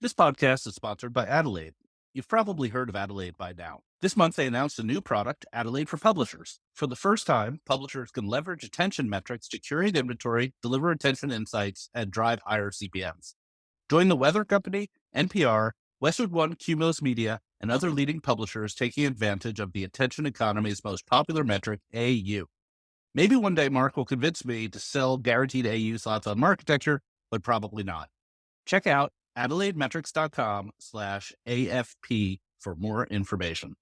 This podcast is sponsored by Adelaide. You've probably heard of Adelaide by now. This month, they announced a new product, Adelaide for Publishers. For the first time, publishers can leverage attention metrics to curate inventory, deliver attention insights, and drive higher CPMs. Join the Weather Company, NPR, Westwood One, Cumulus Media, and other leading publishers taking advantage of the attention economy's most popular metric, AU. Maybe one day Mark will convince me to sell guaranteed AU slots on Marketecture, but probably not. Check out adelaidemetrics.com/AFP for more information.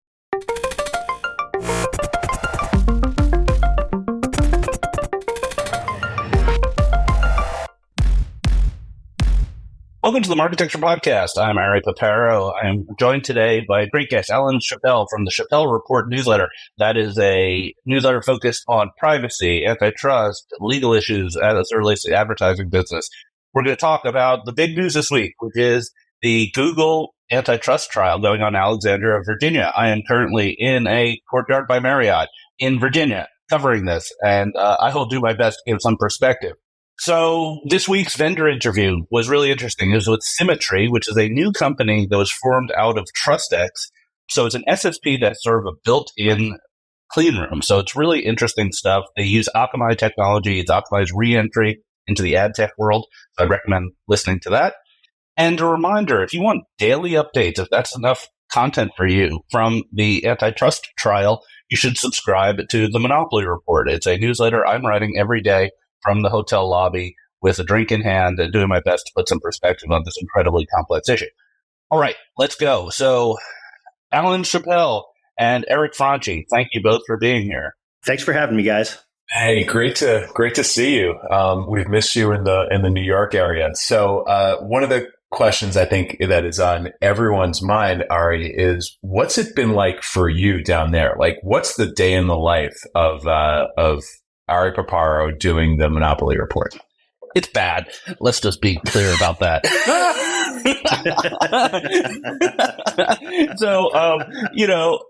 Welcome to the Marketecture Podcast. I'm Ari Paparo. I am joined today by a great guest, Alan Chappel from the Chappel Report newsletter. That is a newsletter focused on privacy, antitrust, legal issues as it relates to the advertising business. We're going to talk about the big news this week, which is the Google antitrust trial going on in Alexandria, Virginia. I am currently in a courtyard by Marriott in Virginia covering this, and I will do my best to give some perspective. So this week's vendor interview was really interesting. It was with Symmetry, which is a new company that was formed out of TrustX. So it's an SSP that's sort of a built-in clean room. So it's really interesting stuff. They use Akamai technology. It's Akamai's re-entry into the ad tech world. So I'd recommend listening to that. And a reminder, if you want daily updates, if that's enough content for you from the antitrust trial, you should subscribe to the Monopoly Report. It's a newsletter I'm writing every day from the hotel lobby with a drink in hand and doing my best to put some perspective on this incredibly complex issue. All right, let's go. So Alan Chappel and Eric Franchi, thank you both for being here. Thanks for having me, guys. Hey, great to see you. We've missed you in the New York area. So one of the questions I think that is on everyone's mind, Ari, is what's it been like for you down there? Like, what's the day in the life of Ari Paparo doing the Monopoly Report? It's bad. Let's just be clear about that. So,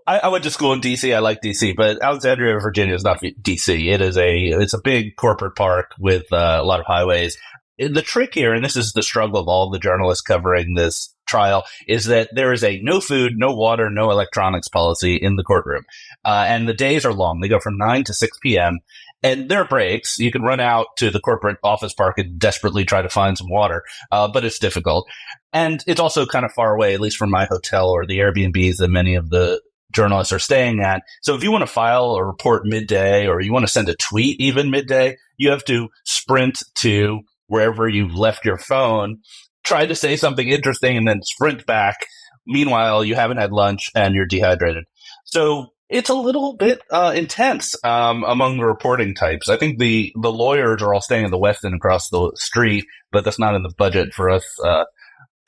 I went to school in DC. I like DC, but Alexandria, Virginia is not DC. It's a big corporate park with a lot of highways. The trick here, and this is the struggle of all the journalists covering this trial, is that there is a no food, no water, no electronics policy in the courtroom. And the days are long. They go from 9 to 6 p.m. And there are breaks. You can run out to the corporate office park and desperately try to find some water, but it's difficult. And it's also kind of far away, at least from my hotel or the Airbnbs that many of the journalists are staying at. So if you want to file a report midday or you want to send a tweet even midday, you have to sprint to wherever you've left your phone, try to say something interesting, and then sprint back. Meanwhile, you haven't had lunch and you're dehydrated. So it's a little bit intense among the reporting types. I think the lawyers are all staying in the Westin across the street, but that's not in the budget for us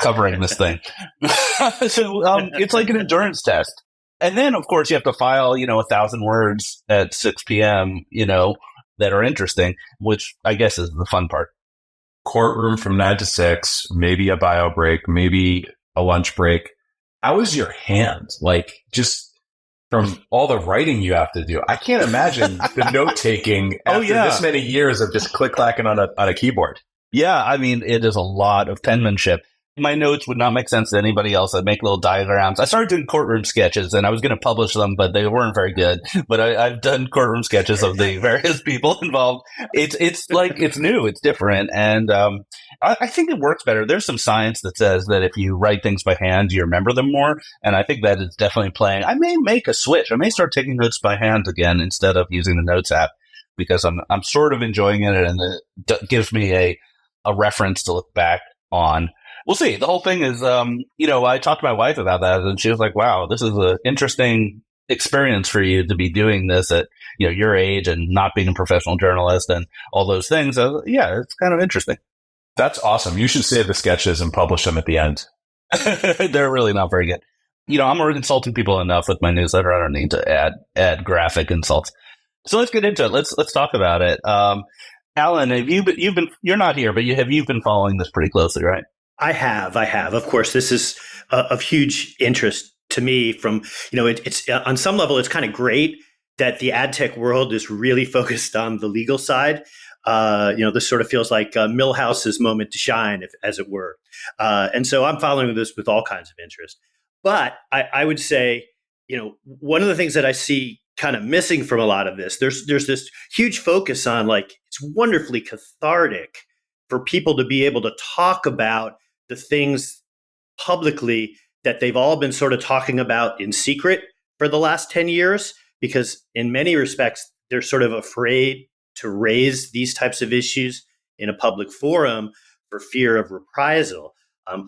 covering this thing. So it's like an endurance test. And then, of course, you have to file, 1,000 words at 6 p.m., that are interesting, which I guess is the fun part. Courtroom from 9 to 6, maybe a bio break, maybe a lunch break. How is your hand? Like, just from all the writing you have to do, I can't imagine the note taking after this many years of just click-clacking on a keyboard. Yeah, I mean, it is a lot of penmanship. My notes would not make sense to anybody else. I'd make little diagrams. I started doing courtroom sketches, and I was going to publish them, but they weren't very good. But I've done courtroom sketches of the various people involved. It's like, it's new, it's different, and I think it works better. There's some science that says that if you write things by hand, you remember them more, and I think that is definitely playing. I may make a switch. I may start taking notes by hand again instead of using the Notes app, because I'm sort of enjoying it, and it gives me a reference to look back on. We'll see. The whole thing is, I talked to my wife about that, and she was like, wow, this is an interesting experience for you to be doing this at, your age and not being a professional journalist and all those things. Yeah, it's kind of interesting. That's awesome. You should save the sketches and publish them at the end. They're really not very good. I'm already insulting people enough with my newsletter. I don't need to add graphic insults. So let's get into it. Let's talk about it. Alan, you're not here, but have you been following this pretty closely, right? I have. Of course, this is of huge interest to me from, it's on some level, it's kind of great that the ad tech world is really focused on the legal side. This sort of feels like Milhouse's moment to shine, as it were. And so I'm following this with all kinds of interest. But I would say, one of the things that I see kind of missing from a lot of this, there's this huge focus on like, it's wonderfully cathartic for people to be able to talk about the things publicly that they've all been sort of talking about in secret for the last 10 years, because in many respects, they're sort of afraid to raise these types of issues in a public forum for fear of reprisal.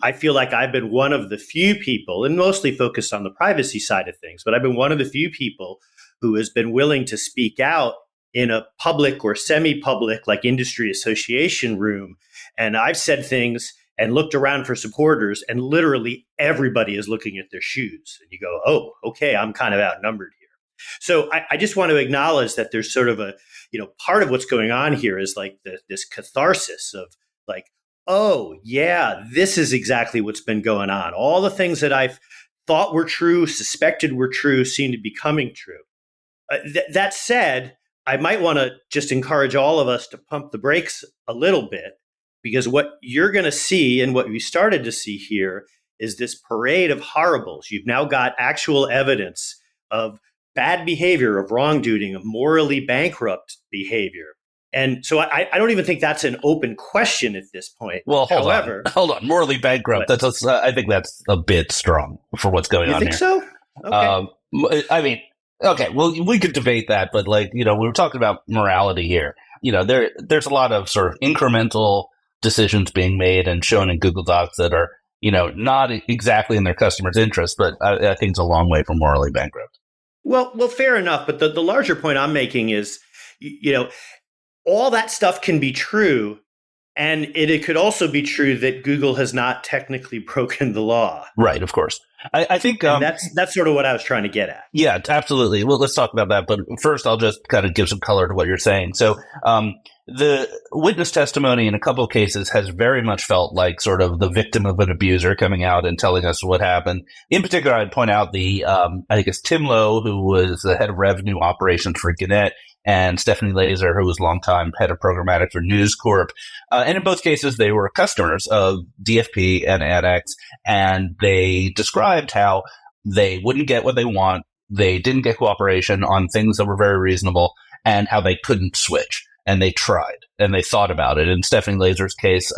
I feel like I've been one of the few people, and mostly focused on the privacy side of things, but I've been one of the few people who has been willing to speak out in a public or semi-public, like industry association room. And I've said things and looked around for supporters, and literally everybody is looking at their shoes. And you go, oh, okay, I'm kind of outnumbered here. So I just want to acknowledge that there's sort of a, part of what's going on here is like this catharsis of like, oh, yeah, this is exactly what's been going on. All the things that I've thought were true, suspected were true, seem to be coming true. That said, I might want to just encourage all of us to pump the brakes a little bit, because what you're going to see and what we started to see here is this parade of horribles. You've now got actual evidence of bad behavior, of wrongdoing, of morally bankrupt behavior. And so I don't even think that's an open question at this point. Well, hold on. Morally bankrupt. I think that's a bit strong for what's going on here. You think so? Okay. Okay. Well, we could debate that, but we were talking about morality here. There's a lot of sort of incremental decisions being made and shown in Google Docs that are, not exactly in their customers' interest, but I think it's a long way from morally bankrupt. Well, fair enough. But the larger point I'm making is, all that stuff can be true, and it could also be true that Google has not technically broken the law. Right, of course. I think that's sort of what I was trying to get at. Yeah, absolutely. Well, let's talk about that. But first, I'll just kind of give some color to what you're saying. So the witness testimony in a couple of cases has very much felt like sort of the victim of an abuser coming out and telling us what happened. In particular, I'd point out I think it's Tim Lowe, who was the head of revenue operations for Gannett, and Stephanie Laser, who was longtime head of programmatic for News Corp. And in both cases, they were customers of DFP and AdX, and they described how they wouldn't get what they want, they didn't get cooperation on things that were very reasonable, and how they couldn't switch. And they tried, and they thought about it. In Stephanie Laser's case,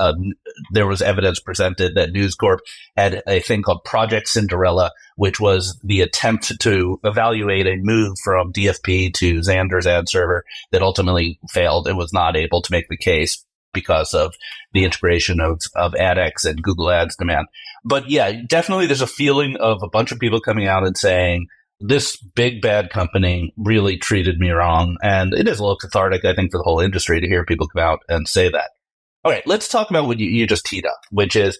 there was evidence presented that News Corp had a thing called Project Cinderella, which was the attempt to evaluate a move from DFP to Xander's ad server that ultimately failed and was not able to make the case because of the integration of AdX and Google Ads demand. But yeah, definitely there's a feeling of a bunch of people coming out and saying, this big bad company really treated me wrong. And it is a little cathartic, I think, for the whole industry to hear people come out and say that. All right, let's talk about what you just teed up, which is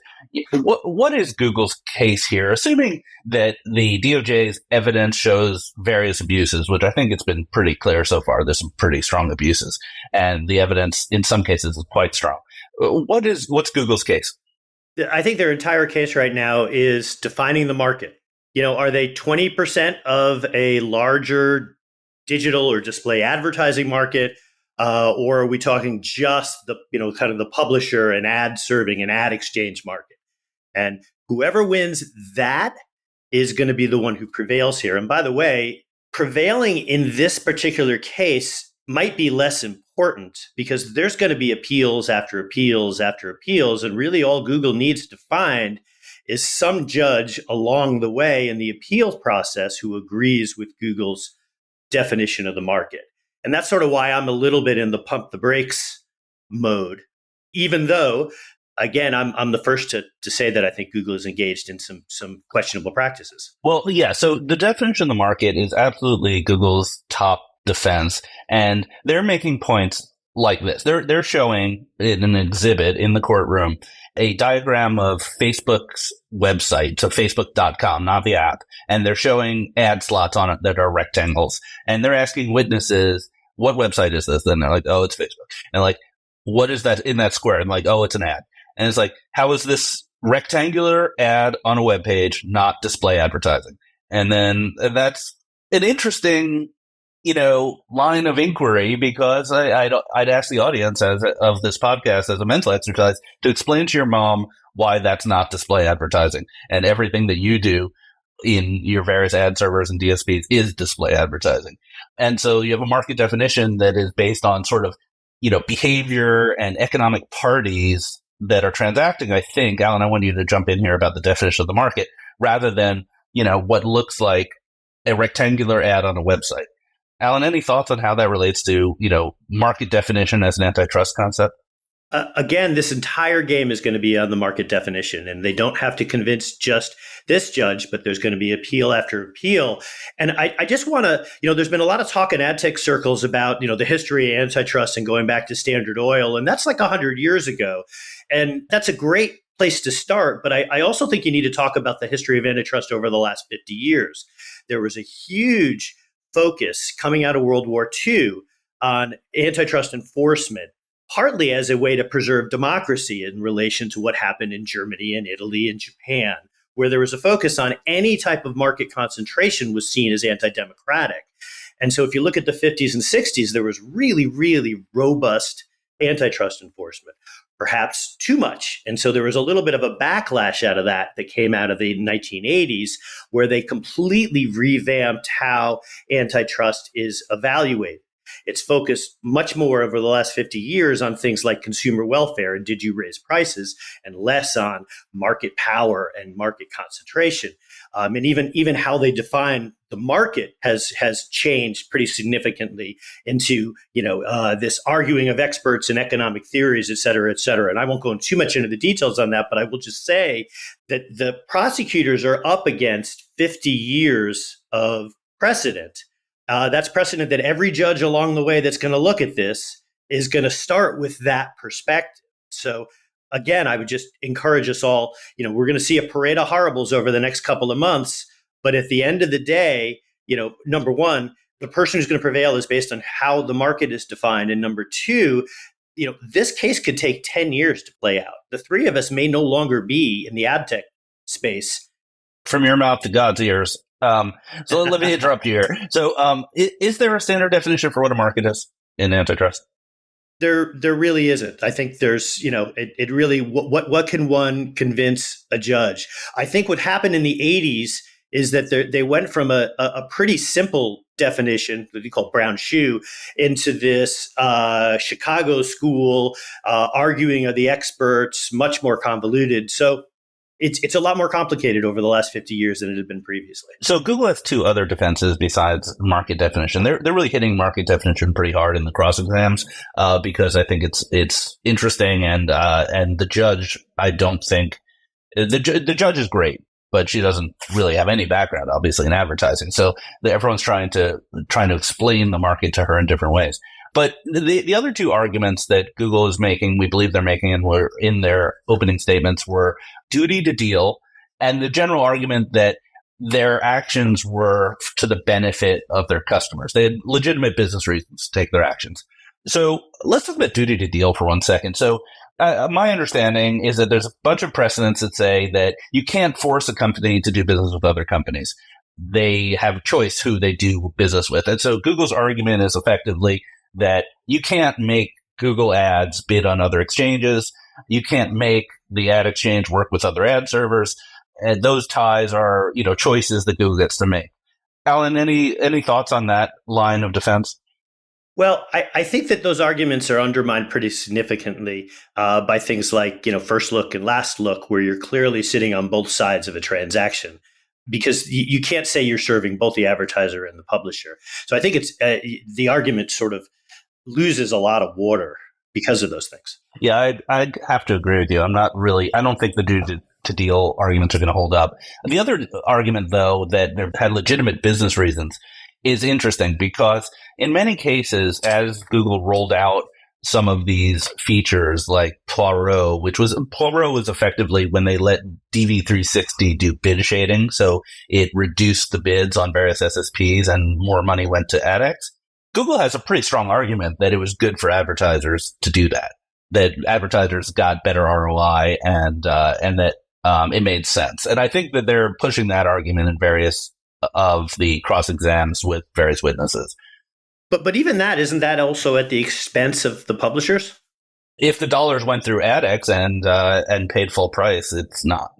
what is Google's case here? Assuming that the DOJ's evidence shows various abuses, which I think it's been pretty clear so far, there's some pretty strong abuses, and the evidence in some cases is quite strong. What's Google's case? I think their entire case right now is defining the market. Are they 20% of a larger digital or display advertising market? Or are we talking just the, kind of the publisher and ad serving and ad exchange market? And whoever wins that is going to be the one who prevails here. And by the way, prevailing in this particular case might be less important, because there's going to be appeals after appeals after appeals. And really all Google needs to find is some judge along the way in the appeals process who agrees with Google's definition of the market. And that's sort of why I'm a little bit in the pump the brakes mode, even though, again, I'm the first to say that I think Google is engaged in some questionable practices. Well, yeah. So the definition of the market is absolutely Google's top defense. And they're making points like this. They're showing in an exhibit in the courtroom a diagram of Facebook's website, so facebook.com, not the app. And they're showing ad slots on it that are rectangles. And they're asking witnesses, what website is this? And they're like, oh, it's Facebook. And like, what is that in that square? And like, oh, it's an ad. And it's like, how is this rectangular ad on a web page not display advertising? And then that's an interesting line of inquiry, because I'd ask the audience of this podcast as a mental exercise to explain to your mom why that's not display advertising, and everything that you do in your various ad servers and DSPs is display advertising. And so you have a market definition that is based on sort of, behavior and economic parties that are transacting. I think, Alan, I want you to jump in here about the definition of the market rather than, what looks like a rectangular ad on a website. Alan, any thoughts on how that relates to, market definition as an antitrust concept? Again, this entire game is going to be on the market definition, and they don't have to convince just this judge, but there's going to be appeal after appeal. And I just want to, there's been a lot of talk in ad tech circles about, the history of antitrust and going back to Standard Oil, and that's like 100 years ago. And that's a great place to start. But I also think you need to talk about the history of antitrust over the last 50 years. There was a huge focus coming out of World War II on antitrust enforcement, partly as a way to preserve democracy in relation to what happened in Germany and Italy and Japan, where there was a focus on any type of market concentration was seen as anti-democratic. And so if you look at the 50s and 60s, there was really, really robust antitrust enforcement, perhaps too much. And so there was a little bit of a backlash out of that came out of the 1980s, where they completely revamped how antitrust is evaluated. It's focused much more over the last 50 years on things like consumer welfare and did you raise prices, and less on market power and market concentration. And even how they define the market has changed pretty significantly into this arguing of experts and economic theories, et cetera, et cetera. And I won't go too much into the details on that, but I will just say that the prosecutors are up against 50 years of precedent. That's precedent that every judge along the way that's going to look at this is going to start with that perspective. So again, I would just encourage us all, we're going to see a parade of horribles over the next couple of months. But at the end of the day, number one, the person who's going to prevail is based on how the market is defined. And number two, this case could take 10 years to play out. The three of us may no longer be in the ad tech space. From your mouth to God's ears. So let me interrupt you here. So is there a standard definition for what a market is in antitrust? There really isn't. I think there's, it really, what can one convince a judge? I think what happened in the 80s is that they went from a pretty simple definition that we call brown shoe into this Chicago school arguing of the experts, much more convoluted. So it's a lot more complicated over the last 50 years than it had been previously. So Google has two other defenses besides market definition. They're really hitting market definition pretty hard in the cross exams because I think it's interesting, and the judge, I don't think the judge is great, but she doesn't really have any background, obviously, in advertising. So everyone's trying to explain the market to her in different ways. But the other two arguments that Google is making, we believe they're making, and were in their opening statements, were duty to deal, and the general argument that their actions were to the benefit of their customers. They had legitimate business reasons to take their actions. So let's talk about duty to deal for 1 second. So my understanding is that there's a bunch of precedents that say that you can't force a company to do business with other companies. They have a choice who they do business with. And so Google's argument is effectively that you can't make Google ads bid on other exchanges. You can't make the ad exchange work with other ad servers. And those ties are, choices that Google gets to make. Alan, any thoughts on that line of defense? Well, I think that those arguments are undermined pretty significantly by things like, first look and last look, where you're clearly sitting on both sides of a transaction, because you can't say you're serving both the advertiser and the publisher. So I think it's the argument sort of loses a lot of water because of those things. Yeah, I'd have to agree with you. I don't think the duty to deal arguments are going to hold up. The other argument, though, that they've had legitimate business reasons is interesting, because in many cases, as Google rolled out some of these features like Poirot was effectively when they let DV360 do bid shading. So it reduced the bids on various SSPs and more money went to AdX. Google has a pretty strong argument that it was good for advertisers to do that advertisers got better ROI and that it made sense. And I think that they're pushing that argument in various of the cross exams with various witnesses. But even that, isn't that also at the expense of the publishers? If the dollars went through AdX and paid full price, it's not.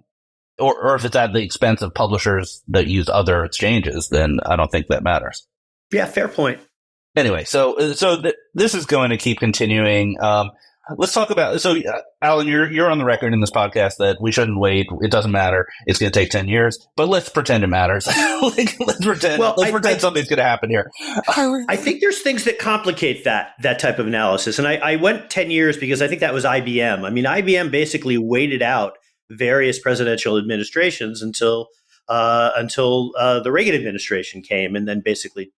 Or if it's at the expense of publishers that use other exchanges, then I don't think that matters. Yeah, fair point. Anyway, this is going to keep continuing. Let's talk about. So, Alan, you're on the record in this podcast that we shouldn't wait. It doesn't matter. It's going to take 10 years, but let's pretend it matters. Let's pretend something's going to happen here. I think there's things that complicate that type of analysis. And I went 10 years because I think that was IBM. I mean, IBM basically waited out various presidential administrations until the Reagan administration came, and then basically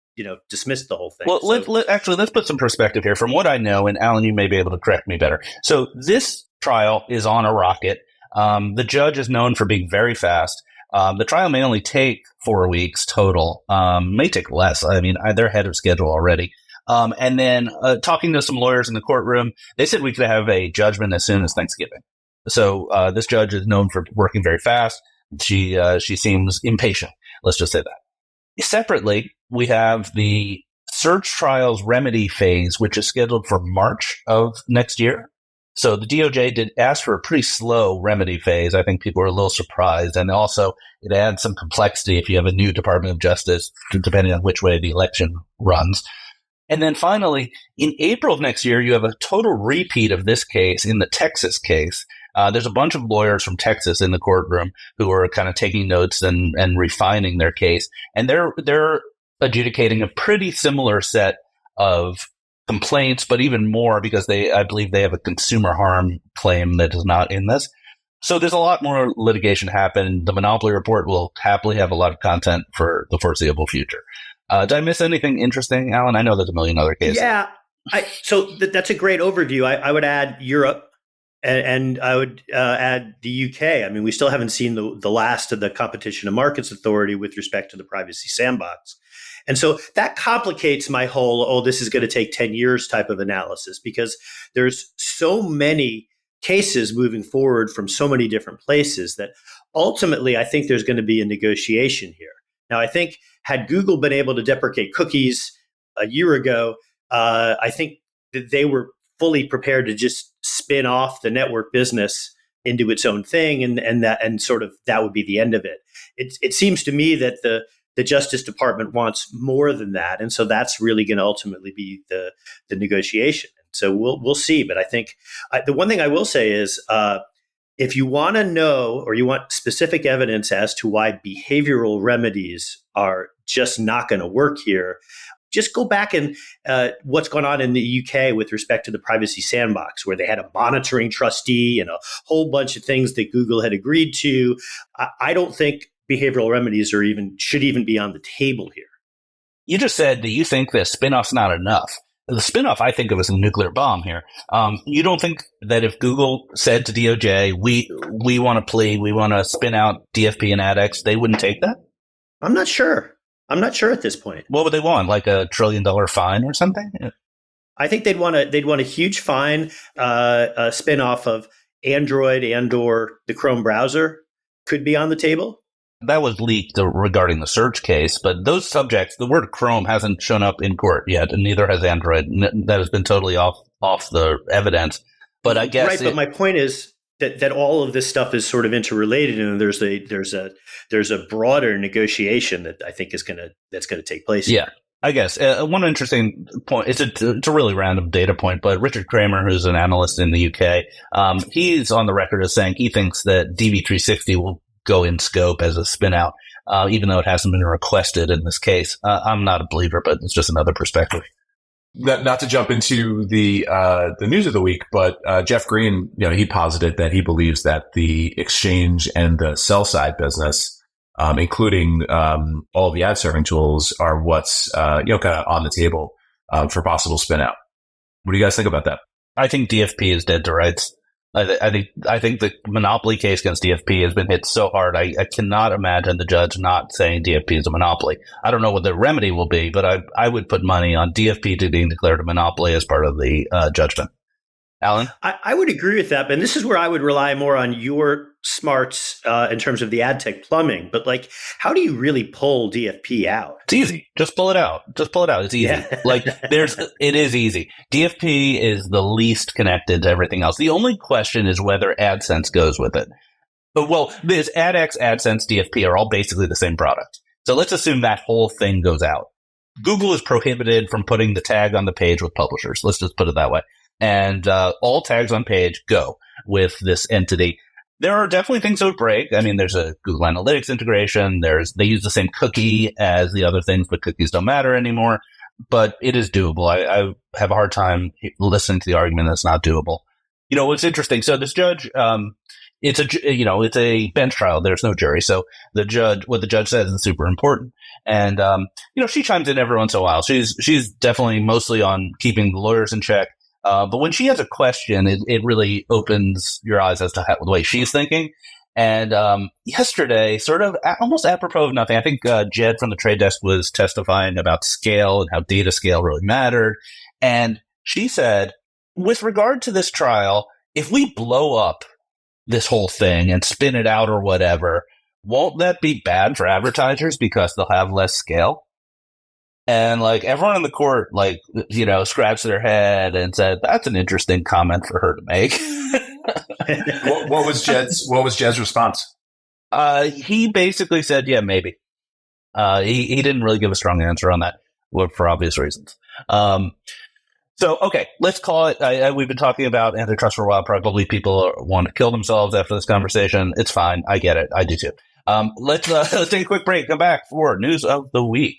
dismissed the whole thing. Well, let's put some perspective here. From what I know, and Alan, you may be able to correct me better. So this trial is on a rocket. The judge is known for being very fast. The trial may only take 4 weeks total. May take less. I mean, they're ahead of schedule already. And then talking to some lawyers in the courtroom, they said we could have a judgment as soon as Thanksgiving. So this judge is known for working very fast. She seems impatient. Let's just say that. Separately, we have the search trials remedy phase, which is scheduled for March of next year. So the DOJ did ask for a pretty slow remedy phase. I think people were a little surprised. And also, it adds some complexity if you have a new Department of Justice, depending on which way the election runs. And then finally, in April of next year, you have a total repeat of this case in the Texas case. There's a bunch of lawyers from Texas in the courtroom who are kind of taking notes and refining their case. And they're adjudicating a pretty similar set of complaints, but even more because I believe they have a consumer harm claim that is not in this. So there's a lot more litigation happen. The Monopoly Report will happily have a lot of content for the foreseeable future. Did I miss anything interesting, Alan? I know there's a million other cases. Yeah. So that's a great overview. I would add Europe. And I would add the UK. I mean, we still haven't seen the last of the Competition and Markets Authority with respect to the privacy sandbox. And so that complicates my whole, this is going to take 10 years type of analysis, because there's so many cases moving forward from so many different places that ultimately I think there's going to be a negotiation here. Now, I think had Google been able to deprecate cookies a year ago, I think that they were fully prepared to just spin off the network business into its own thing, and sort of that would be the end of it. It seems to me that the Justice Department wants more than that, and so that's really going to ultimately be the negotiation. So we'll see. But I think the one thing I will say is, if you want to know or you want specific evidence as to why behavioral remedies are just not going to work here, just go back and what's going on in the UK with respect to the privacy sandbox, where they had a monitoring trustee and a whole bunch of things that Google had agreed to. I don't think behavioral remedies should even be on the table here. You just said that you think the spinoff's not enough. The spinoff I think of as a nuclear bomb here. You don't think that if Google said to DOJ, we want to plea, we want to spin out DFP and AdX, they wouldn't take that? I'm not sure at this point. What would they want? Like $1 trillion fine or something? I think they'd want a huge fine, a spin-off of Android and/or the Chrome browser could be on the table. That was leaked regarding the search case, but those subjects, the word Chrome hasn't shown up in court yet, and neither has Android. That has been totally off the evidence. But I guess right. But my point is that all of this stuff is sort of interrelated, and there's a broader negotiation that I think that's going to take place. Yeah. I guess one interesting point, it's a really random data point, but Richard Kramer, who's an analyst in the UK, he's on the record as saying he thinks that DV360 will go in scope as a spin out, even though it hasn't been requested in this case. I'm not a believer, but it's just another perspective. Not to jump into the news of the week, but Jeff Green, he posited that he believes that the exchange and the sell side business, including all the ad serving tools, are what's kind of on the table for possible spin out. What do you guys think about that? I think DFP is dead to rights. I think the monopoly case against DFP has been hit so hard. I cannot imagine the judge not saying DFP is a monopoly. I don't know what the remedy will be, but I would put money on DFP to being declared a monopoly as part of the judgment. Alan? I would agree with that, but this is where I would rely more on your smarts in terms of the ad tech plumbing, but like, how do you really pull DFP out? It's easy. Just pull it out. It's easy. Yeah. It is easy. DFP is the least connected to everything else. The only question is whether AdSense goes with it. Well, this AdX, AdSense, DFP are all basically the same product. So let's assume that whole thing goes out. Google is prohibited from putting the tag on the page with publishers. Let's just put it that way. And all tags on page go with this entity. There are definitely things that would break. I mean, there's a Google Analytics integration. They use the same cookie as the other things, but cookies don't matter anymore. But it is doable. I have a hard time listening to the argument that it's not doable. You know, what's interesting. So this judge, it's a bench trial. There's no jury. So what the judge says is super important. And, she chimes in every once in a while. She's definitely mostly on keeping the lawyers in check. But when she has a question, it really opens your eyes as to the way she's thinking. And yesterday, sort of almost apropos of nothing, I think Jed from the Trade Desk was testifying about scale and how data scale really mattered. And she said, with regard to this trial, if we blow up this whole thing and spin it out or whatever, won't that be bad for advertisers because they'll have less scale? And like everyone in the court, scratched their head and said, that's an interesting comment for her to make. What was Jed's response? He basically said, yeah, maybe. He didn't really give a strong answer on that for obvious reasons. So, okay, let's call it. We've been talking about antitrust for a while. Probably people want to kill themselves after this conversation. It's fine. I get it. I do too. Let's take a quick break. Come back for news of the week.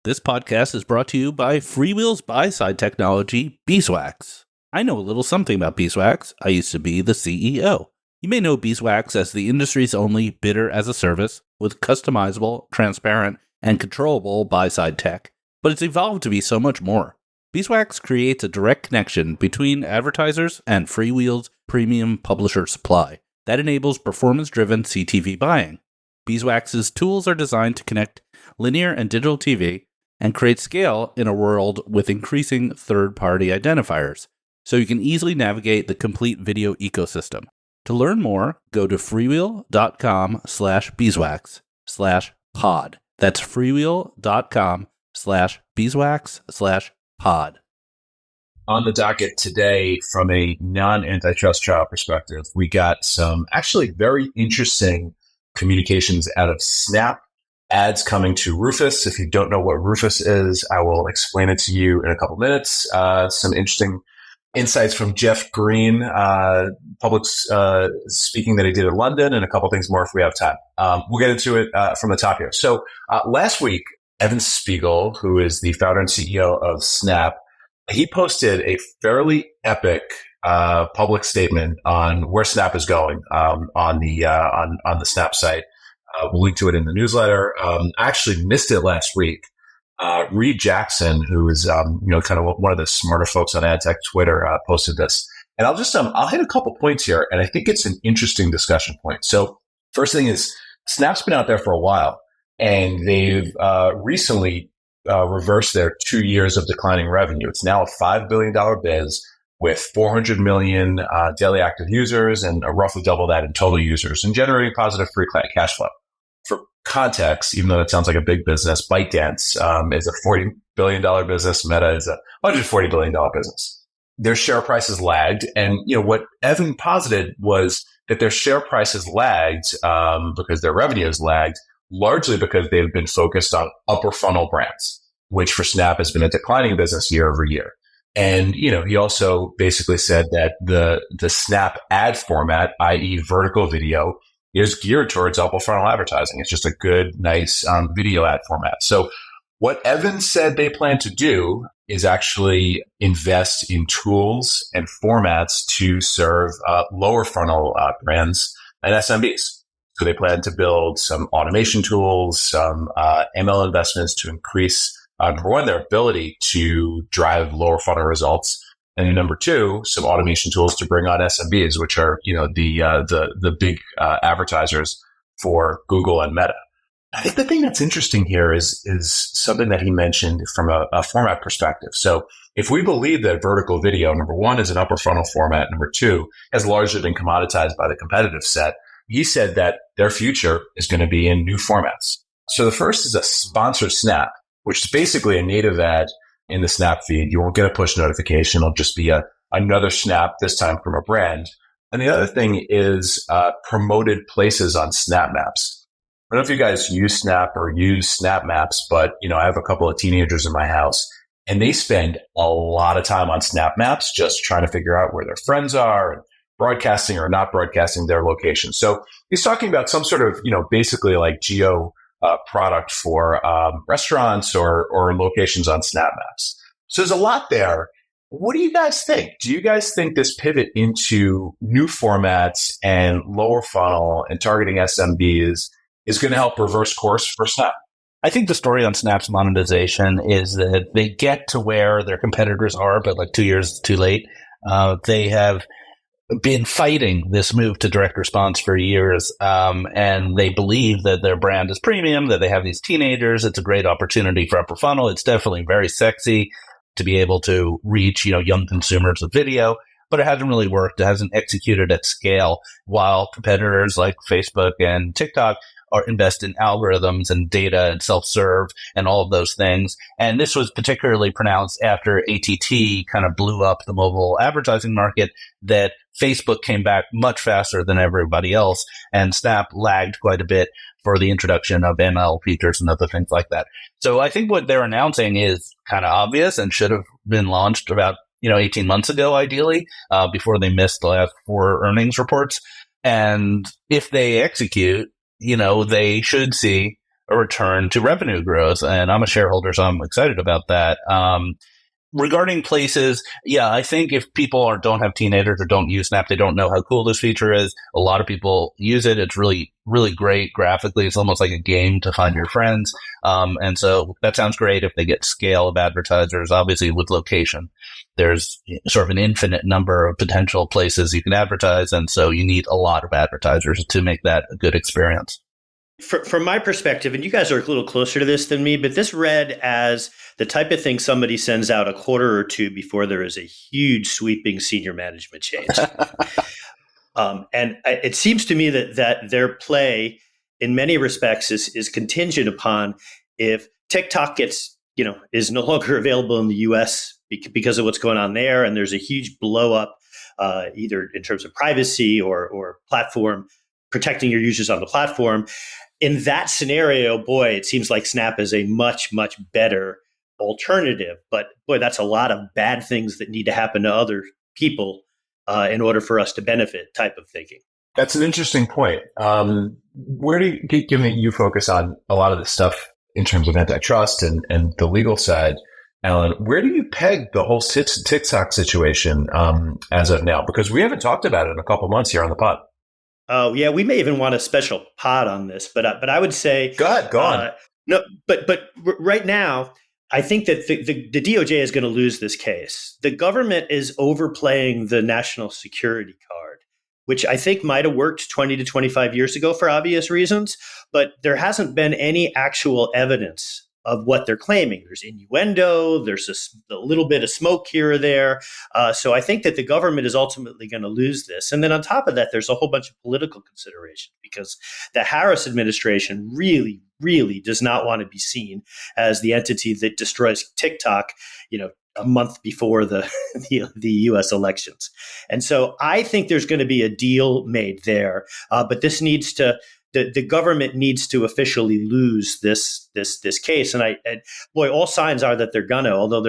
This podcast is brought to you by Freewheel's buy-side technology, Beeswax. I know a little something about Beeswax. I used to be the CEO. You may know Beeswax as the industry's only bidder-as-a-service with customizable, transparent, and controllable buy-side tech. But it's evolved to be so much more. Beeswax creates a direct connection between advertisers and Freewheel's premium publisher supply that enables performance-driven CTV buying. Beeswax's tools are designed to connect linear and digital TV and create scale in a world with increasing third-party identifiers, so you can easily navigate the complete video ecosystem. To learn more, go to freewheel.com/beeswax/pod. That's freewheel.com/beeswax/pod. On the docket today, from a non-antitrust trial perspective, we got some actually very interesting communications out of Snap. Ads coming to Rufus. If you don't know what Rufus is, I will explain it to you in a couple minutes. Some interesting insights from Jeff Green, public speaking that he did in London, and a couple things more if we have time. We'll get into it from the top here. So last week, Evan Spiegel, who is the founder and CEO of Snap, he posted a fairly epic public statement on where Snap is going on the Snap site. We'll link to it in the newsletter. I actually missed it last week. Reed Jackson, who is kind of one of the smarter folks on ad tech Twitter, posted this. And I'll just I'll hit a couple points here, and I think it's an interesting discussion point. So first thing is, Snap's been out there for a while, and they've recently reversed their 2 years of declining revenue. It's now a $5 billion biz with 400 million daily active users and roughly double that in total users, and generating positive free cash flow. For context, even though it sounds like a big business, ByteDance is a $40 billion business. Meta is a $140 billion business. Their share prices lagged. And, what Evan posited was that their share prices lagged because their revenue has lagged, largely because they've been focused on upper funnel brands, which for Snap has been a declining business year over year. And, he also basically said that the Snap ad format, i.e. vertical video, is geared towards upper funnel advertising. It's just a good, nice video ad format. So what Evan said they plan to do is actually invest in tools and formats to serve lower funnel brands and SMBs. So they plan to build some automation tools, some ML investments to increase, number one, their ability to drive lower funnel results. And then number two, some automation tools to bring on SMBs, which are, the big advertisers for Google and Meta. I think the thing that's interesting here is something that he mentioned from a format perspective. So if we believe that vertical video, number one, is an upper funnel format, number two, has largely been commoditized by the competitive set, he said that their future is going to be in new formats. So the first is a sponsored snap, which is basically a native ad in the snap feed. You won't get a push notification. It'll just be another snap, this time from a brand. And the other thing is promoted places on Snap Maps. I don't know if you guys use Snap or use Snap Maps, but I have a couple of teenagers in my house and they spend a lot of time on Snap Maps just trying to figure out where their friends are and broadcasting or not broadcasting their location. So he's talking about some sort of, basically like geo product for restaurants or locations on Snap Maps. So there's a lot there. What do you guys think? Do you guys think this pivot into new formats and lower funnel and targeting SMBs is going to help reverse course for Snap? I think the story on Snap's monetization is that they get to where their competitors are, but like 2 years too late. They have been fighting this move to direct response for years, and they believe that their brand is premium, that they have these teenagers. It's a great opportunity for upper funnel. It's definitely very sexy to be able to reach, young consumers with video, but it hasn't really worked. It hasn't executed at scale, while competitors like Facebook and TikTok are invest in algorithms and data and self-serve and all of those things. And this was particularly pronounced after ATT kind of blew up the mobile advertising market, that Facebook came back much faster than everybody else, and Snap lagged quite a bit for the introduction of ML features and other things like that. So I think what they're announcing is kind of obvious and should have been launched about 18 months ago, ideally, before they missed the last 4 earnings reports. And if they execute, they should see a return to revenue growth. And I'm a shareholder, so I'm excited about that. Regarding places, I think if people don't have teenagers or don't use Snap, they don't know how cool this feature is. A lot of people use it. It's really, really great graphically. It's almost like a game to find your friends. And so that sounds great if they get scale of advertisers. Obviously, with location, there's sort of an infinite number of potential places you can advertise. And so you need a lot of advertisers to make that a good experience. From my perspective, and you guys are a little closer to this than me, but this read as the type of thing somebody sends out a quarter or two before there is a huge sweeping senior management change. And it seems to me that their play in many respects is contingent upon if TikTok gets, is no longer available in the US because of what's going on there. And there's a huge blow up, either in terms of privacy or platform, protecting your users on the platform. In that scenario, boy, it seems like Snap is a much, much better alternative. But boy, that's a lot of bad things that need to happen to other people in order for us to benefit type of thinking. That's an interesting point. Where do you, given you focus on a lot of this stuff in terms of antitrust and the legal side, Alan, where do you peg the whole TikTok situation as of now? Because we haven't talked about it in a couple months here on the pod. Oh yeah, we may even want a special pod on this, but I would say go on. No, but right now, I think that the DOJ is going to lose this case. The government is overplaying the national security card, which I think might have worked 20 to 25 years ago for obvious reasons, but there hasn't been any actual evidence of what they're claiming. There's innuendo, there's a little bit of smoke here or there. So I think that the government is ultimately going to lose this. And then on top of that, there's a whole bunch of political consideration because the Harris administration really, really does not want to be seen as the entity that destroys TikTok, a month before the U.S. elections. And so I think there's going to be a deal made there. But this needs to the government needs to officially lose this case, and boy, all signs are that they're gonna. Although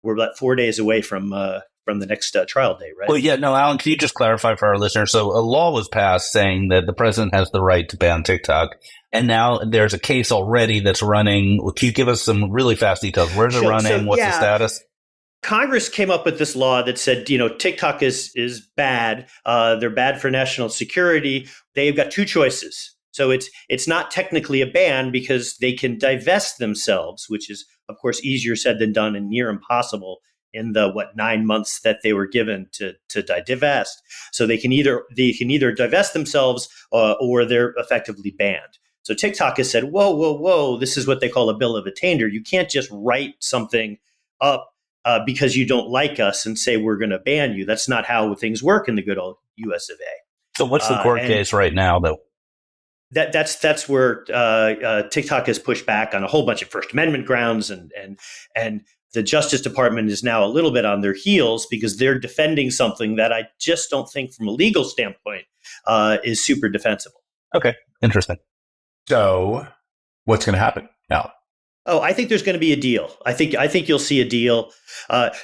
we're about 4 days away from the next trial date, right? Well, yeah, no, Alan, can you just clarify for our listeners? So a law was passed saying that the president has the right to ban TikTok, and now there's a case already that's running. Can you give us some really fast details? Where's it running? So, what's the status? Congress came up with this law that said, TikTok is bad. They're bad for national security. They've got 2 choices. So it's not technically a ban because they can divest themselves, which is, of course, easier said than done and near impossible in the 9 months that they were given to divest. So they can either divest themselves or they're effectively banned. So TikTok has said, whoa, whoa, whoa, this is what they call a bill of attainder. You can't just write something up because you don't like us and say we're going to ban you. That's not how things work in the good old US of A. So what's the court case right now, though? That's where TikTok has pushed back on a whole bunch of First Amendment grounds, and the Justice Department is now a little bit on their heels because they're defending something that I just don't think, from a legal standpoint, is super defensible. Okay, interesting. So, what's going to happen now? Oh, I think there's going to be a deal. I think you'll see a deal.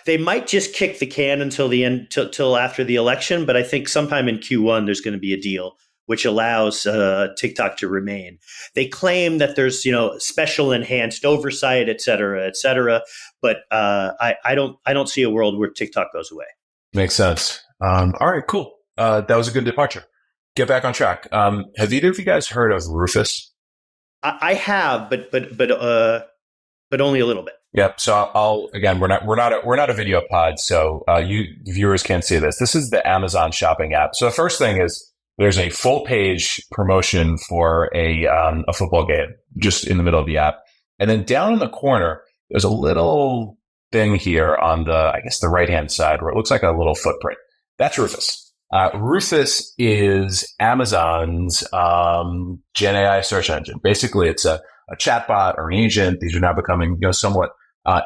They might just kick the can until the end, till after the election, but I think sometime in Q1 there's going to be a deal which allows TikTok to remain. They claim that there's special enhanced oversight, et cetera, but I don't see a world where TikTok goes away. Makes sense. All right, cool. That was a good departure. Get back on track. Have either of you guys heard of Rufus? I have, but only a little bit. Yep. So I'll again, we're not a video pod, so you viewers can't see this. This is the Amazon shopping app. So the first thing is there's a full page promotion for a football game just in the middle of the app, and then down in the corner there's a little thing here on the right hand side where it looks like a little footprint. That's Rufus. Rufus is Amazon's Gen AI search engine. Basically, it's a chatbot or an agent. These are now becoming somewhat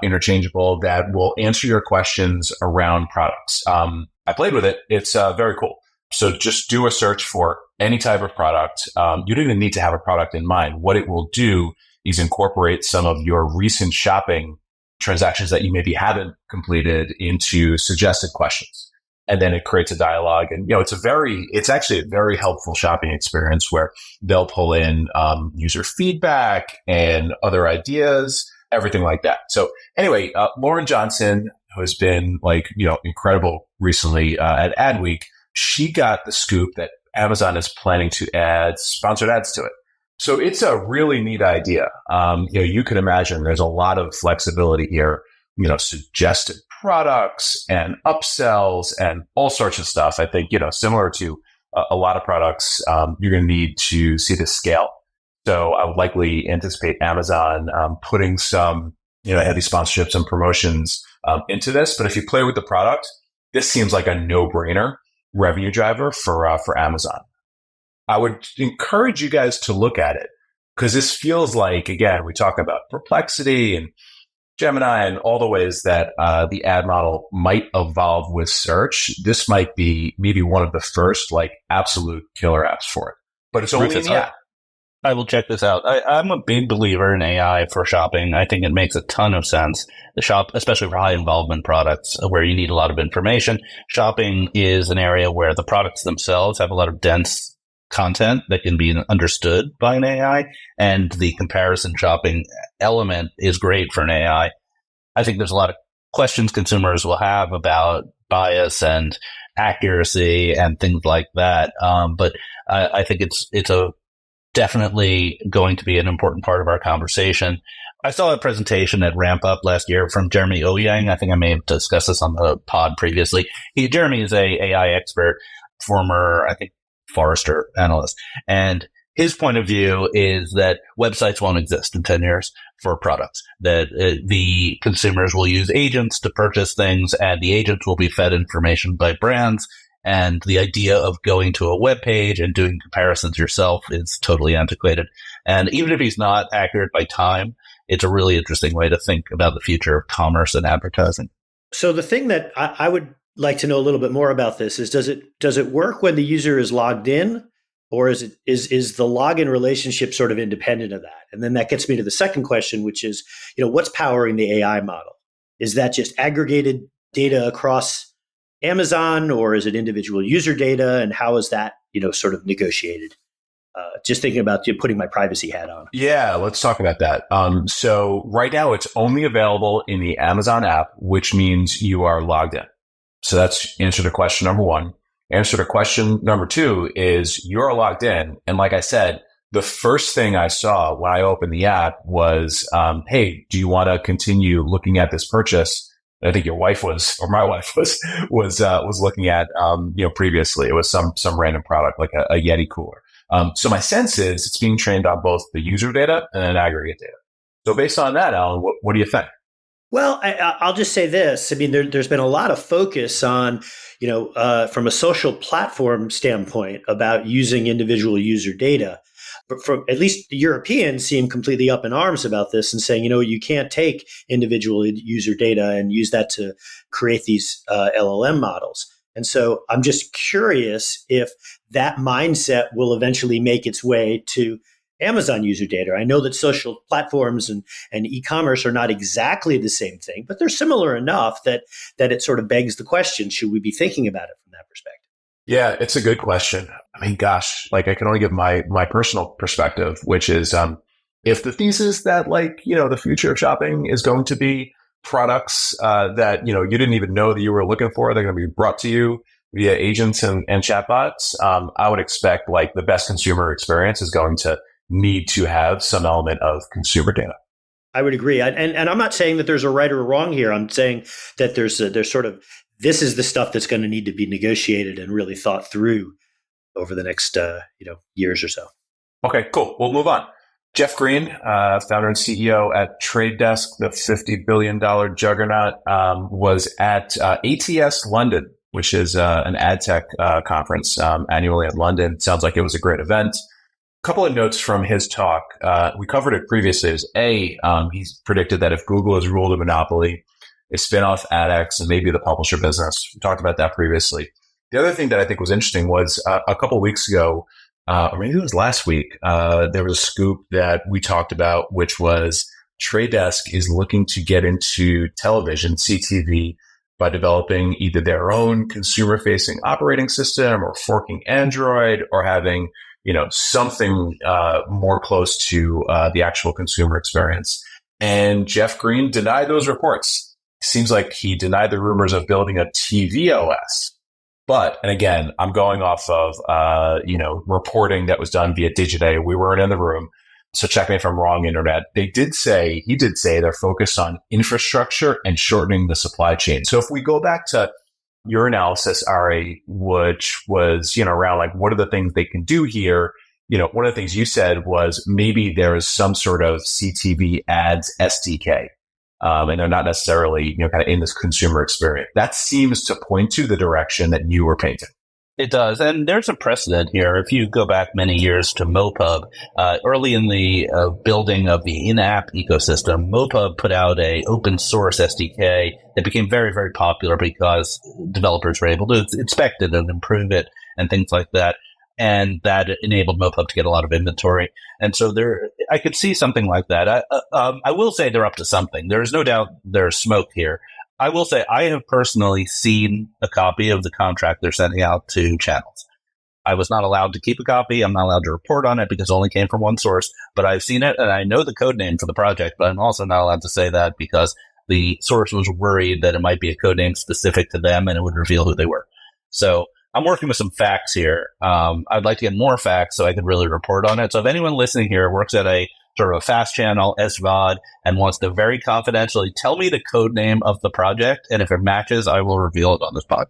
interchangeable that will answer your questions around products. I played with it. It's very cool. So just do a search for any type of product. You don't even need to have a product in mind. What it will do is incorporate some of your recent shopping transactions that you maybe haven't completed into suggested questions. And then it creates a dialogue. And, it's actually a very helpful shopping experience where they'll pull in user feedback and other ideas, everything like that. So anyway, Lauren Johnson, who has been incredible recently at Adweek, she got the scoop that Amazon is planning to add sponsored ads to it. So it's a really neat idea. You can imagine there's a lot of flexibility here, suggested products and upsells and all sorts of stuff. I think, similar to a lot of products, you're going to need to see this scale. So I would likely anticipate Amazon putting some, heavy sponsorships and promotions into this. But if you play with the product, this seems like a no-brainer revenue driver for Amazon. I would encourage you guys to look at it because this feels like, again, we talk about Perplexity and Gemini and all the ways that the ad model might evolve with search. This might be maybe one of the first absolute killer apps for it, but it's only in the app. I will check this out. I'm a big believer in AI for shopping. I think it makes a ton of sense. The shop, especially for high involvement products where you need a lot of information. Shopping is an area where the products themselves have a lot of dense content that can be understood by an AI, and the comparison shopping element is great for an AI. I think there's a lot of questions consumers will have about bias and accuracy and things like that. But I think it's definitely going to be an important part of our conversation. I saw a presentation at Ramp Up last year from Jeremy Ouyang. I think I may have discussed this on the pod previously. Jeremy is a AI expert, former, I think, Forrester analyst. And his point of view is that websites won't exist in 10 years for products, that the consumers will use agents to purchase things, and the agents will be fed information by brands. And the idea of going to a web page and doing comparisons yourself is totally antiquated. And even if he's not accurate by time, it's a really interesting way to think about the future of commerce and advertising. So the thing that I would like to know a little bit more about this is, does it work when the user is logged in, or is the login relationship sort of independent of that? And then that gets me to the second question, which is, what's powering the AI model? Is that just aggregated data across Amazon, or is it individual user data? And how is that, sort of negotiated? Just thinking about putting my privacy hat on. Yeah, let's talk about that. So right now it's only available in the Amazon app, which means you are logged in. So that's answer to question number one. Answer to question number two is you're logged in. And like I said, the first thing I saw when I opened the app was, hey, do you want to continue looking at this purchase? I think your wife was, or my wife was looking at, previously. It was some random product like a Yeti cooler. So my sense is it's being trained on both the user data and then aggregate data. So based on that, Alan, what do you think? Well, I'll just say this. I mean, there's been a lot of focus on, from a social platform standpoint about using individual user data. But from at least the Europeans seem completely up in arms about this and saying, you can't take individual user data and use that to create these LLM models. And so I'm just curious if that mindset will eventually make its way to Amazon user data. I know that social platforms and e-commerce are not exactly the same thing, but they're similar enough that it sort of begs the question, should we be thinking about it from that perspective? Yeah, it's a good question. I mean, gosh, like I can only give my personal perspective, which is if the thesis that the future of shopping is going to be products that, you didn't even know that you were looking for, they're going to be brought to you via agents and chatbots, I would expect the best consumer experience is going to need to have some element of consumer data. I would agree. And I'm not saying that there's a right or wrong here. I'm saying that there's sort of, this is the stuff that's going to need to be negotiated and really thought through over the next, years or so. Okay, cool. We'll move on. Jeff Green, founder and CEO at Trade Desk, the $50 billion juggernaut, was at ATS London, which is an ad tech conference annually in London. Sounds like it was a great event. Couple of notes from his talk. We covered it previously. He's predicted that if Google is ruled a monopoly, a spin-off AdX and maybe the publisher business. We talked about that previously. The other thing that I think was interesting was a couple of weeks ago, or maybe it was last week, there was a scoop that we talked about, which was Trade Desk is looking to get into television, CTV, by developing either their own consumer-facing operating system or forking Android or having something more close to the actual consumer experience. And Jeff Green denied those reports. Seems like he denied the rumors of building a TV OS. But, and again, I'm going off of, reporting that was done via Digiday. We weren't in the room. So check me if I'm wrong, Internet. He did say they're focused on infrastructure and shortening the supply chain. So if we go back to your analysis, Ari, which was, around what are the things they can do here? One of the things you said was maybe there is some sort of CTV ads SDK. And they're not necessarily, kind of in this consumer experience. That seems to point to the direction that you were painting. It does. And there's a precedent here. If you go back many years to MoPub, early in the building of the in-app ecosystem, MoPub put out a open source SDK that became very, very popular because developers were able to inspect it and improve it and things like that. And that enabled MoPub to get a lot of inventory. And so I could see something like that. I will say they're up to something. There is no doubt there's smoke here. I will say I have personally seen a copy of the contract they're sending out to channels. I was not allowed to keep a copy. I'm not allowed to report on it because it only came from one source. But I've seen it, and I know the code name for the project, but I'm also not allowed to say that because the source was worried that it might be a code name specific to them and it would reveal who they were. So I'm working with some facts here. I'd like to get more facts so I could really report on it. So if anyone listening here works at a sort of a fast channel, SVOD, and wants to very confidentially tell me the code name of the project, and if it matches, I will reveal it on this pod.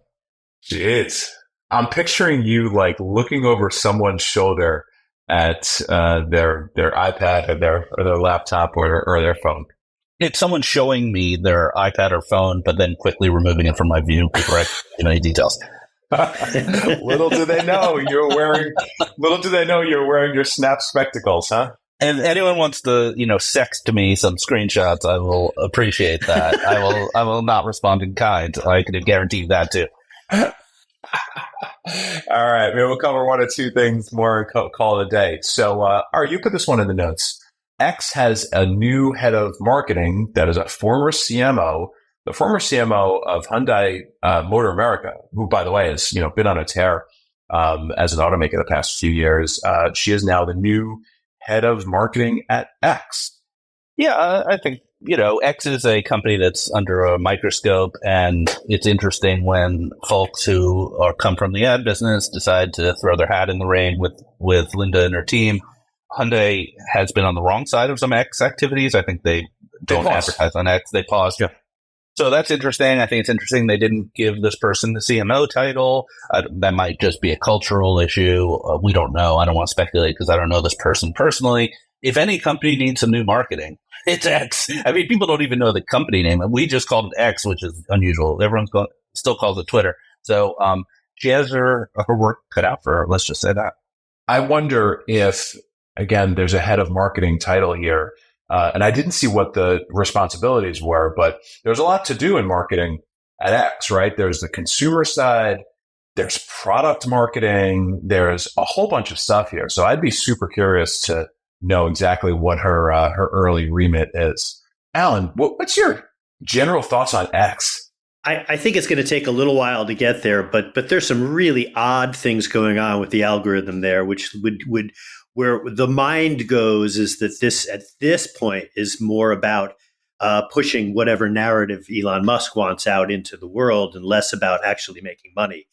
Jeez. I'm picturing you looking over someone's shoulder at their iPad or their laptop or their phone. It's someone showing me their iPad or phone, but then quickly removing it from my view before I give any details. Little do they know you're wearing your Snap spectacles, huh? And anyone wants to, sext me some screenshots, I will appreciate that. I will not respond in kind. I can guarantee you that too. All right, maybe we'll cover one or two things more and call it a day. So, Ari, you put this one in the notes. X has a new head of marketing that is a former CMO. The former CMO of Hyundai Motor America, who, by the way, has been on a tear as an automaker the past few years. She is now the new head of marketing at X. Yeah, I think X is a company that's under a microscope, and it's interesting when folks who come from the ad business decide to throw their hat in the ring with Linda and her team. Hyundai has been on the wrong side of some X activities. I think they don't advertise on X. They paused. Yeah. So that's interesting. I think it's interesting they didn't give this person the CMO title. That might just be a cultural issue. We don't know. I don't want to speculate because I don't know this person personally. If any company needs some new marketing, it's X. I mean, people don't even know the company name. We just called it X, which is unusual. Everyone still calls it Twitter. So she has her work cut out for her. Let's just say that. I wonder if, again, there's a head of marketing title here. And I didn't see what the responsibilities were, but there's a lot to do in marketing at X, right? There's the consumer side, there's product marketing, there's a whole bunch of stuff here. So I'd be super curious to know exactly what her early remit is. Alan, what's your general thoughts on X? I think it's going to take a little while to get there, but there's some really odd things going on with the algorithm there, which would where the mind goes is that this at this point is more about pushing whatever narrative Elon Musk wants out into the world and less about actually making money.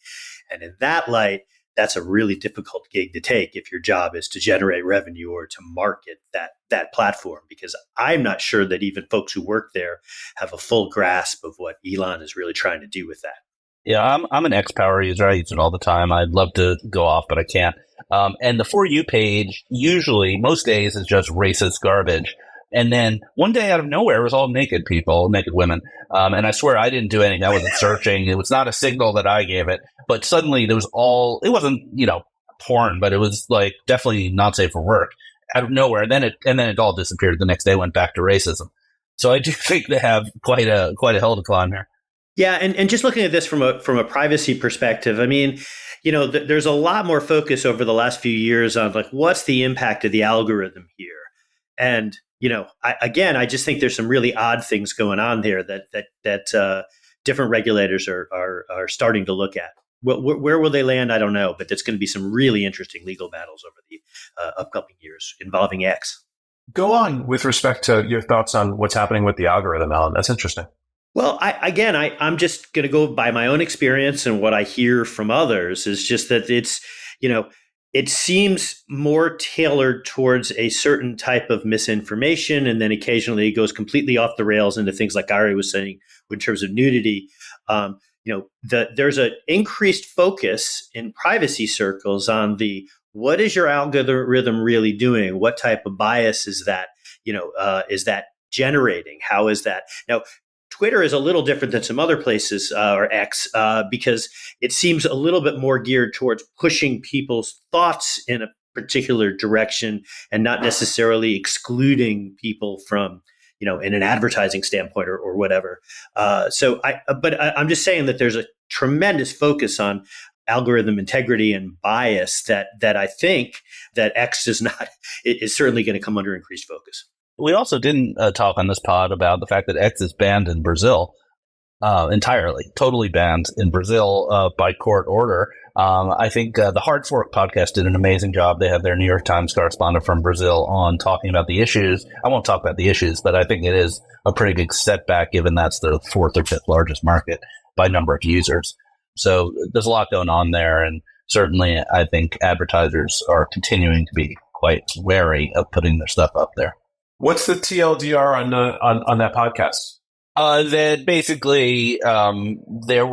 And in that light, that's a really difficult gig to take if your job is to generate revenue or to market that platform, because I'm not sure that even folks who work there have a full grasp of what Elon is really trying to do with that. Yeah, I'm an X Power user. I use it all the time. I'd love to go off, but I can't. And the For You page, usually, most days, is just racist garbage. And then one day out of nowhere, it was all naked people, naked women. And I swear I didn't do anything. I wasn't searching. It was not a signal that I gave it. But suddenly there was it wasn't, porn, but it was like definitely not safe for work out of nowhere. And then it all disappeared. The next day went back to racism. So I do think they have quite a hill to climb here. Yeah, and just looking at this from a privacy perspective, I mean, there's a lot more focus over the last few years on like what's the impact of the algorithm here, and I just think there's some really odd things going on there that different regulators are starting to look at. Where will they land? I don't know, but there's going to be some really interesting legal battles over the upcoming years involving X. Go on with respect to your thoughts on what's happening with the algorithm, Alan. That's interesting. Well, I'm just going to go by my own experience, and what I hear from others is just that it seems more tailored towards a certain type of misinformation, and then occasionally it goes completely off the rails into things like Ari was saying in terms of nudity. There's an increased focus in privacy circles on what is your algorithm really doing? What type of bias is that? Is that generating? How is that now? Twitter is a little different than some other places, or X, because it seems a little bit more geared towards pushing people's thoughts in a particular direction and not necessarily excluding people from, in an advertising standpoint or whatever. But I'm just saying that there's a tremendous focus on algorithm integrity and bias that I think that X is certainly going to come under increased focus. We also didn't talk on this pod about the fact that X is banned in Brazil entirely, totally banned in Brazil by court order. I think the Hard Fork podcast did an amazing job. They have their New York Times correspondent from Brazil on talking about the issues. I won't talk about the issues, but I think it is a pretty big setback given that's the fourth or fifth largest market by number of users. So there's a lot going on there. And certainly I think advertisers are continuing to be quite wary of putting their stuff up there. What's the TLDR on that podcast? That basically there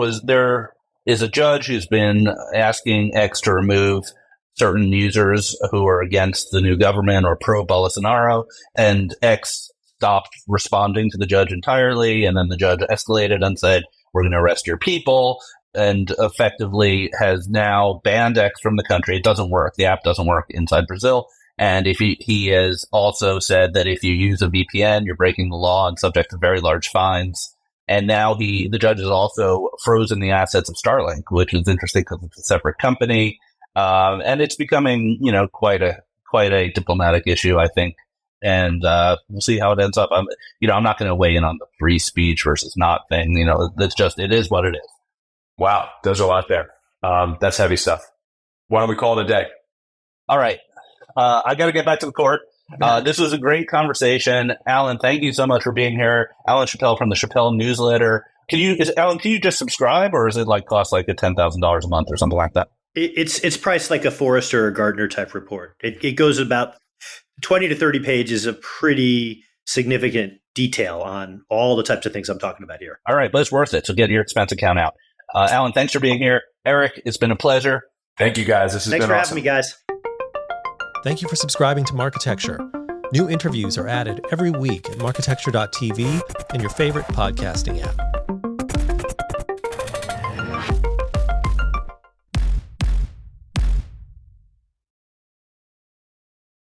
is a judge who's been asking X to remove certain users who are against the new government or pro Bolsonaro, and X stopped responding to the judge entirely, and then the judge escalated and said, "We're going to arrest your people," and effectively has now banned X from the country. It doesn't work. The app doesn't work inside Brazil. And if he has also said that if you use a VPN, you're breaking the law and subject to very large fines. And now the judge has also frozen the assets of Starlink, which is interesting because it's a separate company. And it's becoming, quite a diplomatic issue, I think. And we'll see how it ends up. I'm not going to weigh in on the free speech versus not thing. It is what it is. Wow. There's a lot there. That's heavy stuff. Why don't we call it a day? All right. I got to get back to the court. This was a great conversation. Alan, thank you so much for being here. Alan Chappel from the Chappel newsletter. Alan, can you just subscribe, or is it cost a $10,000 a month or something like that? It's priced like a Forrester or Gardner type report. It goes about 20 to 30 pages of pretty significant detail on all the types of things I'm talking about here. All right, but it's worth it. So get your expense account out. Alan, thanks for being here. Eric, it's been a pleasure. Thank you, guys. This has Thanks been for awesome. having me, guys. Thank you for subscribing to Marketecture. New interviews are added every week at marketecture.tv and your favorite podcasting app.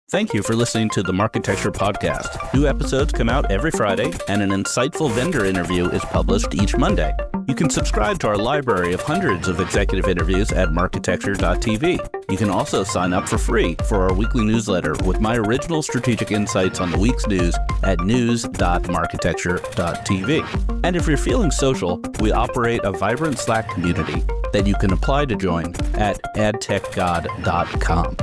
Thank you for listening to the Marketecture Podcast. New episodes come out every Friday, and an insightful vendor interview is published each Monday. You can subscribe to our library of hundreds of executive interviews at marketecture.tv. You can also sign up for free for our weekly newsletter with my original strategic insights on the week's news at news.marketecture.tv. And if you're feeling social, we operate a vibrant Slack community that you can apply to join at adtechgod.com.